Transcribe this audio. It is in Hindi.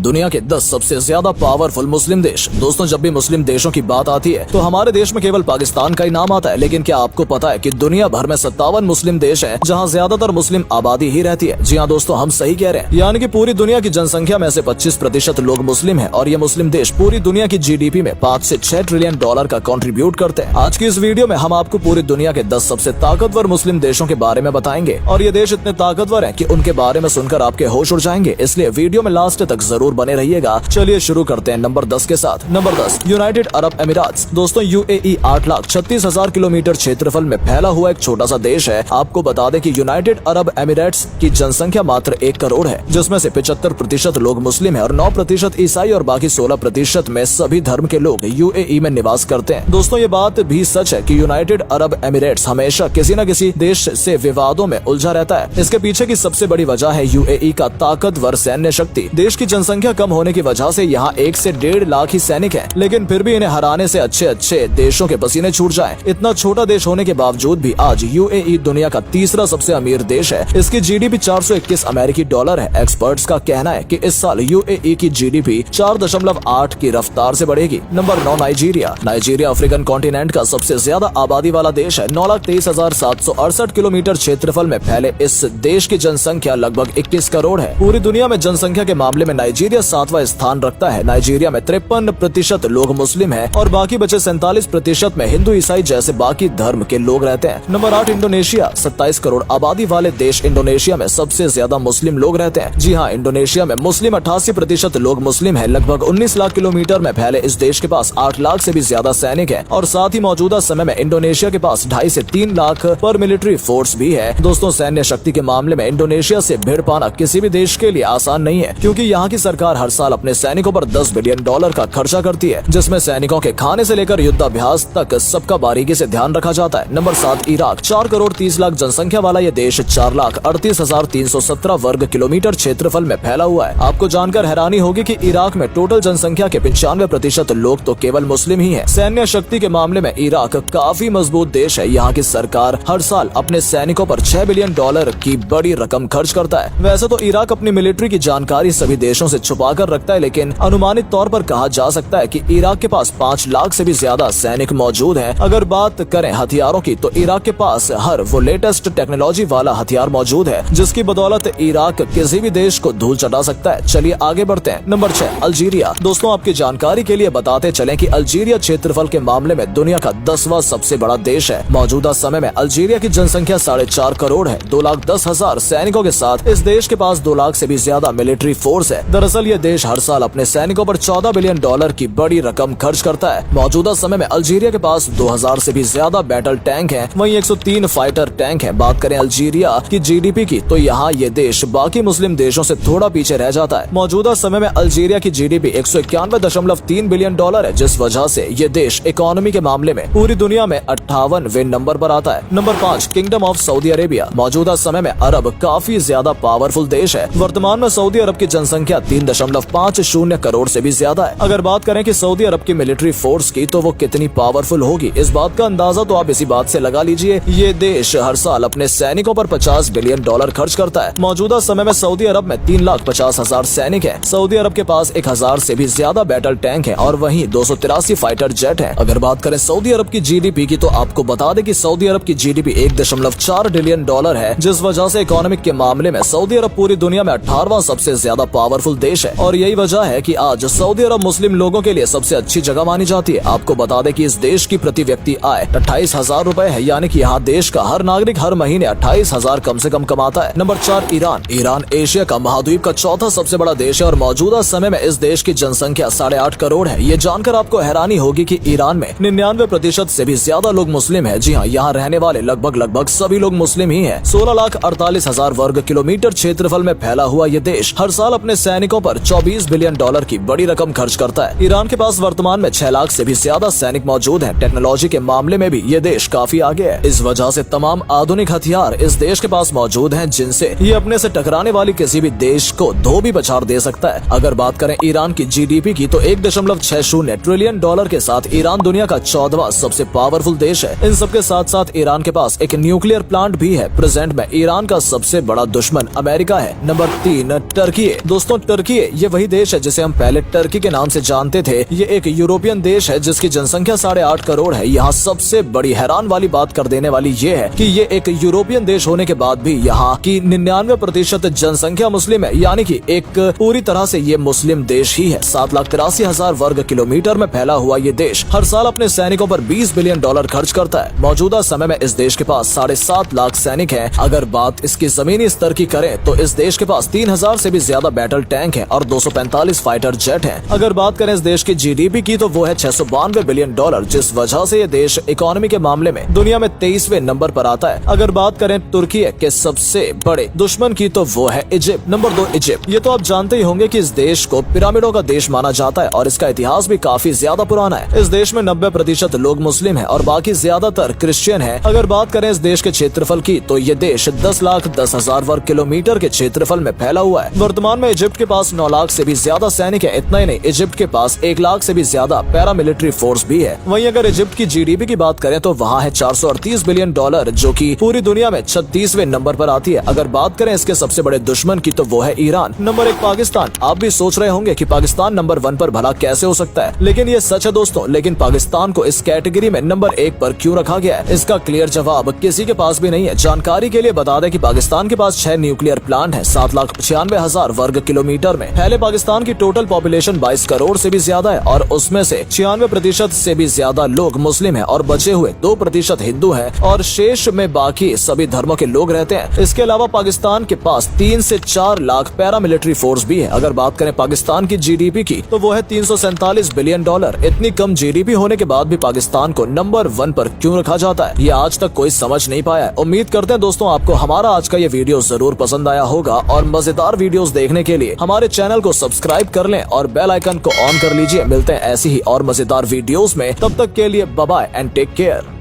दुनिया के 10 सबसे ज्यादा पावरफुल मुस्लिम देश। दोस्तों, जब भी मुस्लिम देशों की बात आती है तो हमारे देश में केवल पाकिस्तान का ही नाम आता है, लेकिन क्या आपको पता है कि दुनिया भर में 57 मुस्लिम देश हैं जहां ज्यादातर मुस्लिम आबादी ही रहती है। जी हाँ दोस्तों, हम सही कह रहे हैं, यानी कि पूरी दुनिया की जनसंख्या में से 25% लोग मुस्लिम हैं और ये मुस्लिम देश पूरी दुनिया की जीडीपी में 5 से 6 ट्रिलियन डॉलर का कंट्रीब्यूट करते हैं। आज की इस वीडियो में हम आपको पूरी दुनिया के 10 सबसे ताकतवर मुस्लिम देशों के बारे में बताएंगे और ये देश इतने ताकतवर हैं कि उनके बारे में सुनकर आपके होश उड़ जाएंगे, इसलिए वीडियो में लास्ट तक जरूर बने रहिएगा। चलिए शुरू करते हैं नंबर 10 के साथ। नंबर 10, यूनाइटेड अरब अमीरात। दोस्तों, यूएई 8,36,000 किलोमीटर क्षेत्रफल में फैला हुआ एक छोटा सा देश है। आपको बता दें कि यूनाइटेड अरब अमीरात्स की जनसंख्या मात्र 1 करोड़ है, जिसमें से 75% लोग मुस्लिम है और 9% ईसाई और बाकी 16% में सभी धर्म के लोग यूएई में निवास करते हैं। दोस्तों, ये बात भी सच है कि यूनाइटेड अरब अमीरात्स हमेशा किसी न किसी देश से विवादों में उलझा रहता है। इसके पीछे की सबसे बड़ी वजह है यूएई का ताकतवर सैन्य शक्ति। देश की जनसंख्या कम होने की वजह से यहाँ 1 से 1.5 लाख ही सैनिक हैं, लेकिन फिर भी इन्हें हराने से अच्छे देशों के पसीने छूट जाएं। इतना छोटा देश होने के बावजूद भी आज यूएई दुनिया का तीसरा सबसे अमीर देश है। इसकी जीडीपी 421 अमेरिकी डॉलर है। एक्सपर्ट्स का कहना है कि इस साल यूएई की जीडीपी 4.8 की रफ्तार से बढ़ेगी। Number 9, Nigeria. Nigeria African continent का सबसे ज्यादा आबादी वाला देश है। 9,23,768 किलोमीटर क्षेत्रफल में फैले इस देश की जनसंख्या लगभग 21 करोड़ है। पूरी दुनिया में जनसंख्या के मामले में नाइजीरिया 7वां स्थान रखता है। नाइजीरिया में 53% लोग मुस्लिम हैं और बाकी बचे 47% में हिंदू ईसाई जैसे बाकी धर्म के लोग रहते हैं। Number 8, Indonesia. 27 करोड़ आबादी वाले देश इंडोनेशिया में सबसे ज्यादा मुस्लिम लोग रहते हैं। जी हाँ, इंडोनेशिया में मुस्लिम 88% लोग मुस्लिम है। लगभग 19 लाख किलोमीटर में फैले इस देश के पास 8 लाख से भी ज्यादा सैनिक है और साथ ही मौजूदा समय में इंडोनेशिया के पास 2.5 से 3 लाख पर मिलिट्री फोर्स भी है। दोस्तों, सैन्य शक्ति के मामले में इंडोनेशिया से भिड़ पाना किसी भी देश के लिए आसान नहीं है, क्योंकि यहाँ की सरकार हर साल अपने सैनिकों पर 10 बिलियन डॉलर का खर्चा करती है, जिसमें सैनिकों के खाने से लेकर युद्धाभ्यास तक सबका बारीकी से ध्यान रखा जाता है। Number 7, Iraq. 4 करोड़ 30 लाख जनसंख्या वाला ये देश 4,38,317 वर्ग किलोमीटर क्षेत्रफल में फैला हुआ है। आपको जानकर हैरानी होगी कि इराक में टोटल जनसंख्या के 95% लोग तो केवल मुस्लिम ही है। सैन्य शक्ति के मामले में इराक काफी मजबूत देश है। यहाँ की सरकार हर साल अपने सैनिकों पर 6 बिलियन डॉलर की बड़ी रकम खर्च करता है। वैसे तो इराक अपनी मिलिट्री की जानकारी सभी देशों से छुपा कर रखता है, लेकिन अनुमानित तौर पर कहा जा सकता है कि इराक के पास 5 लाख से भी ज्यादा सैनिक मौजूद हैं। अगर बात करें हथियारों की तो इराक के पास हर वो लेटेस्ट टेक्नोलॉजी वाला हथियार मौजूद है, जिसकी बदौलत इराक किसी भी देश को धूल चटा सकता है। चलिए आगे बढ़ते हैं। Number 6, Algeria. दोस्तों, आपकी जानकारी के लिए बताते चलें कि अल्जीरिया क्षेत्रफल के मामले में दुनिया का 10वां सबसे बड़ा देश है। मौजूदा समय में अल्जीरिया की जनसंख्या 4.5 करोड़ है। 2,10,000 सैनिकों के साथ इस देश के पास 2 लाख से भी ज्यादा मिलिट्री फोर्स है। दरअसल ये देश हर साल अपने सैनिकों पर 14 बिलियन डॉलर की बड़ी रकम खर्च करता है। मौजूदा समय में अल्जीरिया के पास 2000 से भी ज्यादा बैटल टैंक हैं, वहीं 103 फाइटर टैंक हैं। बात करें अल्जीरिया की जीडीपी की तो यहाँ ये देश बाकी मुस्लिम देशों से थोड़ा पीछे रह जाता है। मौजूदा समय में अल्जीरिया की जीडीपी 191.3 बिलियन डॉलर है, जिस वजह से ये देश इकोनॉमी के मामले में पूरी दुनिया में 58वें नंबर पर आता है। Number 5, kingdom of Saudi Arabia. मौजूदा समय में अरब काफी ज्यादा पावरफुल देश है। वर्तमान में सऊदी अरब की जनसंख्या 3.50 करोड़ से भी ज्यादा है। अगर बात करें कि सऊदी अरब की मिलिट्री फोर्स की तो वो कितनी पावरफुल होगी, इस बात का अंदाजा तो आप इसी बात से लगा लीजिए। ये देश हर साल अपने सैनिकों पर 50 बिलियन डॉलर खर्च करता है। मौजूदा समय में सऊदी अरब में 3,50,000 सैनिक है। सऊदी अरब के पास 1000 से भी ज्यादा बैटल टैंक है और वहीं 283 फाइटर जेट है। अगर बात करें सऊदी अरब की जीडीपी की तो आपको बता दें कि सऊदी अरब की जीडीपी 1.4 ट्रिलियन डॉलर है, जिस वजह से इकोनॉमिक के मामले में सऊदी अरब पूरी दुनिया में 18वां सबसे ज्यादा पावरफुल देश है और यही वजह है कि आज सऊदी अरब मुस्लिम लोगों के लिए सबसे अच्छी जगह मानी जाती है। आपको बता दें कि इस देश की प्रति व्यक्ति आय 28,000 रूपए है, यानी कि यहाँ देश का हर नागरिक हर महीने 28,000 कम से कम कमाता है। Number 4, Iran. ईरान एशिया का महाद्वीप का चौथा सबसे बड़ा देश है और मौजूदा समय में इस देश की जनसंख्या 8.5 करोड़ है। ये जानकर आपको हैरानी होगी कि ईरान में 99% से भी ज्यादा लोग मुस्लिम है। जी हाँ, यहाँ रहने वाले लगभग सभी लोग मुस्लिम ही है। 16,48,000 वर्ग किलोमीटर क्षेत्रफल में फैला हुआ ये देश हर साल अपने सैनिकों पर 24 बिलियन डॉलर की बड़ी रकम खर्च करता है। ईरान के पास वर्तमान में 6 लाख से भी ज्यादा सैनिक मौजूद हैं। टेक्नोलॉजी के मामले में भी ये देश काफी आगे है। इस वजह से तमाम आधुनिक हथियार इस देश के पास मौजूद हैं, जिनसे ये अपने से टकराने वाली किसी भी देश को धो भी पछाड़ दे सकता है। अगर बात करें ईरान की जीडीपी की तो 1.60 ट्रिलियन डॉलर के साथ ईरान दुनिया का 14वां सबसे पावरफुल देश है। इन सबके साथ साथ ईरान के पास एक न्यूक्लियर प्लांट भी है। प्रेजेंट में ईरान का सबसे बड़ा दुश्मन अमेरिका है। Number 3, Turkey. दोस्तों, टर्की तुर्की ये वही देश है जिसे हम पहले टर्की के नाम से जानते थे। ये एक यूरोपियन देश है जिसकी जनसंख्या 8.5 करोड़ है। यहाँ सबसे बड़ी हैरान वाली बात कर देने वाली ये है कि ये एक यूरोपियन देश होने के बाद भी यहाँ की 99% जनसंख्या मुस्लिम है, यानी कि एक पूरी तरह से ये मुस्लिम देश ही है। 7,83,000 वर्ग किलोमीटर में फैला हुआ ये देश हर साल अपने सैनिकों पर $20 बिलियन खर्च करता है। मौजूदा समय में इस देश के पास 7.5 लाख सैनिक हैं। अगर बात इसकी जमीनी स्तर की करें तो इस देश के पास 3000 से भी ज्यादा बैटल टैंक हैं और 245 फाइटर जेट हैं। अगर बात करें इस देश की जीडीपी की तो वो है $692 बिलियन, जिस वजह से ये देश इकोनॉमी के मामले में दुनिया में 23वें नंबर पर आता है। अगर बात करें तुर्की के सबसे बड़े दुश्मन की तो वो है इजिप्ट। Number 2 Egypt. ये तो आप जानते ही होंगे कि इस देश को पिरामिडों का देश माना जाता है और इसका इतिहास भी काफी ज्यादा पुराना है। इस देश में 90% लोग मुस्लिम हैं और बाकी ज्यादातर क्रिश्चियन हैं। अगर बात करें इस देश के क्षेत्रफल की तो ये देश 10,10,000 वर्ग किलोमीटर के क्षेत्रफल में फैला हुआ है। वर्तमान में इजिप्ट के पास 9 लाख से भी ज्यादा सैनिक है। इतना ही नहीं, इजिप्ट के पास 1 लाख से भी ज्यादा पैरामिलिट्री फोर्स भी है। वहीं अगर इजिप्ट की जीडीपी की बात करें तो वहाँ है $438 बिलियन, जो कि पूरी दुनिया में 36वें नंबर पर आती है। अगर बात करें इसके सबसे बड़े दुश्मन की तो वो है ईरान। नंबर 1 पाकिस्तान। आप भी सोच रहे होंगे कि पाकिस्तान नंबर 1 पर भला कैसे हो सकता है, लेकिन ये सच है दोस्तों। लेकिन पाकिस्तान को इस कैटेगरी में नंबर 1 पर क्यों रखा गया है, इसका क्लियर जवाब किसी के पास भी नहीं है। जानकारी के लिए बता दें कि पाकिस्तान के पास 6 न्यूक्लियर प्लांट है 7,95,000 वर्ग किलोमीटर में। पहले पाकिस्तान की टोटल पॉपुलेशन 22 करोड़ से भी ज्यादा है और उसमें से 96% से भी ज्यादा लोग मुस्लिम हैं और बचे हुए 2% हिंदू हैं और शेष में बाकी सभी धर्मों के लोग रहते हैं। इसके अलावा पाकिस्तान के पास 3 से 4 लाख पैरामिलिट्री फोर्स भी है। अगर बात करें पाकिस्तान की जीडीपी की तो वो है $347 बिलियन। इतनी कम जीडीपी होने के बाद भी पाकिस्तान को नंबर 1 पर क्यों रखा जाता है, ये आज तक कोई समझ नहीं पाया है। उम्मीद करते हैं दोस्तों आपको हमारा आज का ये वीडियो जरूर पसंद आया होगा और मजेदार वीडियोस देखने के लिए हमारे चैनल को सब्सक्राइब कर लें और बेल आइकन को ऑन कर लीजिए। मिलते हैं ऐसी ही और मजेदार वीडियोस में, तब तक के लिए bye bye and take care.